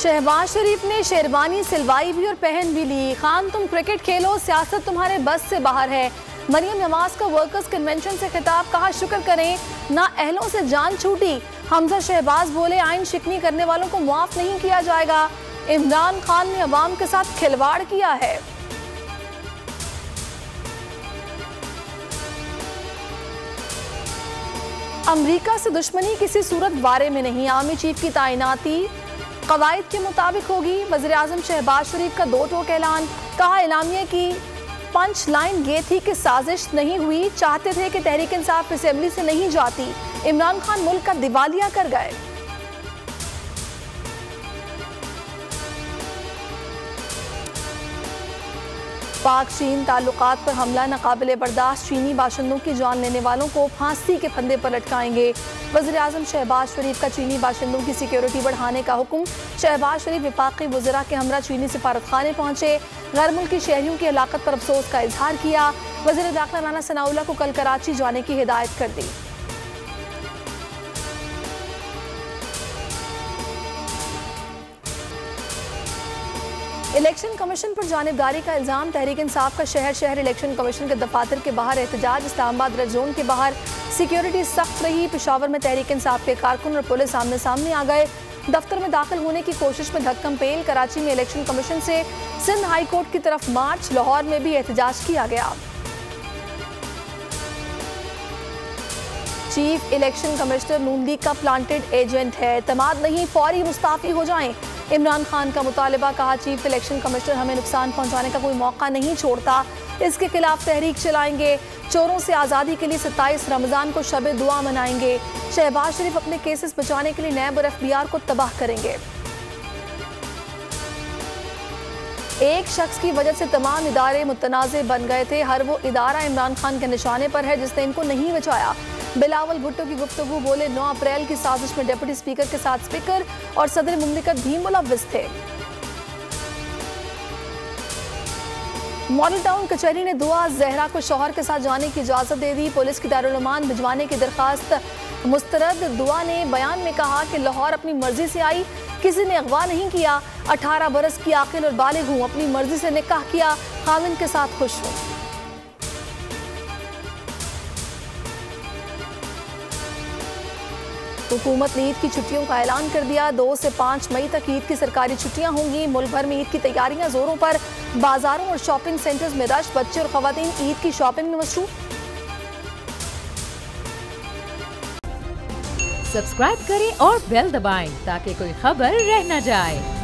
शहबाज शरीफ ने शेरवानी सिलवाई भी और पहन भी ली। खान तुम क्रिकेट खेलो, सियासत तुम्हारे बस से बाहर है। मरियम नवाज का वर्कर्स कन्वेंशन से खिताब, कहा शुक्र करें ना अहलों से जान छूटी। हमजा शहबाज बोले आइन शिकनी करने वालों को मुआफ नहीं किया जाएगा। इमरान खान ने अवाम के साथ खिलवाड़ किया है। अमरीका से दुश्मनी किसी सूरत बारे में नहीं, आर्मी चीफ की तैनाती कवायद के मुताबिक होगी। वज़ीर आज़म शहबाज शरीफ का दो टोक ऐलान, कहा एलामिया की पंच लाइन ये थी कि साजिश नहीं हुई, चाहते थे कि तहरीक इंसाफ असेंबली से नहीं जाती। इमरान खान मुल्क का दिवालिया कर गए। पाक चीन ताल्लुकात पर हमला नाकाबिले बर्दाश्त, चीनी बाशिंदों की जान लेने वालों को फांसी के फंदे पर लटकाएंगे। वज़ीर आज़म शहबाज शरीफ का चीनी बाशिंदों की सिक्योरिटी बढ़ाने का हुक्म। शहबाज शरीफ विफाकी वज़रा के हमरा चीनी सिफारत खाने पहुंचे, गैर मुल्की शहरियों की हलाकत पर अफसोस का इजहार किया। वज़ीर दाखिला राना सनाउल्लाह को कल कराची जाने की हिदायत कर दी। इलेक्शन कमीशन पर जानिबदारी का इल्जाम, तहरीक इंसाफ का शहर शहर इलेक्शन कमीशन के दफातर के बाहर एहतजाज। इस्लामाबाद रेड जोन के बाहर सिक्योरिटी सख्त रही। पेशावर में तहरीक इंसाफ के कारकुन और पुलिस आमने सामने आ गए। दफ्तर में दाखिल होने की कोशिश में धक्कम पेल। कराची में इलेक्शन कमीशन से सिंध हाई कोर्ट की तरफ मार्च। लाहौर में भी एहतजाज किया गया। चीफ इलेक्शन कमिश्नर नून लीग का प्लांटेड एजेंट है, एतमाद नहीं, फौरी मुस्ताफी हो जाएं। इमरान खान का मुतालबा, कहा चीफ इलेक्शन कमिश्नर हमें नुकसान पहुंचाने का कोई मौका नहीं छोड़ता, इसके खिलाफ तहरीक चलाएंगे। चोरों से आज़ादी के लिए 27 रमज़ान को शब दुआ मनाएंगे। शहबाज शरीफ अपने केसेस बचाने के लिए नैब और FBI को तबाह करेंगे। एक शख्स की वजह से तमाम इदारे मुतनाज़े बन गए थे, हर वो इदारा इमरान खान के निशाने पर है जिसने इनको नहीं बचाया। बिलावल भुट्टो की गुफ्तगू, बोले 9 अप्रैल की साजिश में डिप्टी स्पीकर के साथ स्पीकर और सदर मुमलिकत भी मुलव्विस थे। मॉडल टाउन कचहरी ने दुआ जहरा को शौहर के साथ जाने की इजाज़त दे दी। पुलिस की दारुल-अमान भिजवाने की दरखास्त मुस्तरद। दुआ ने बयान में कहा कि लाहौर अपनी मर्जी से आई, किसी ने अगवा नहीं किया। 18 बरस की आकिल और बालिग हूँ, अपनी मर्जी से निकाह किया, खाविंद के साथ खुश हूँ। हुकूमत ने ईद की छुट्टियों का ऐलान कर दिया। 2 से 5 मई तक ईद की सरकारी छुट्टियां होंगी। मुल्क भर में ईद की तैयारियां जोरों पर। बाजारों और शॉपिंग सेंटर्स में रश, बच्चे और खवातीन ईद की शॉपिंग में मसरूफ। सब्सक्राइब करें और बेल दबाएं ताकि कोई खबर रह न जाए।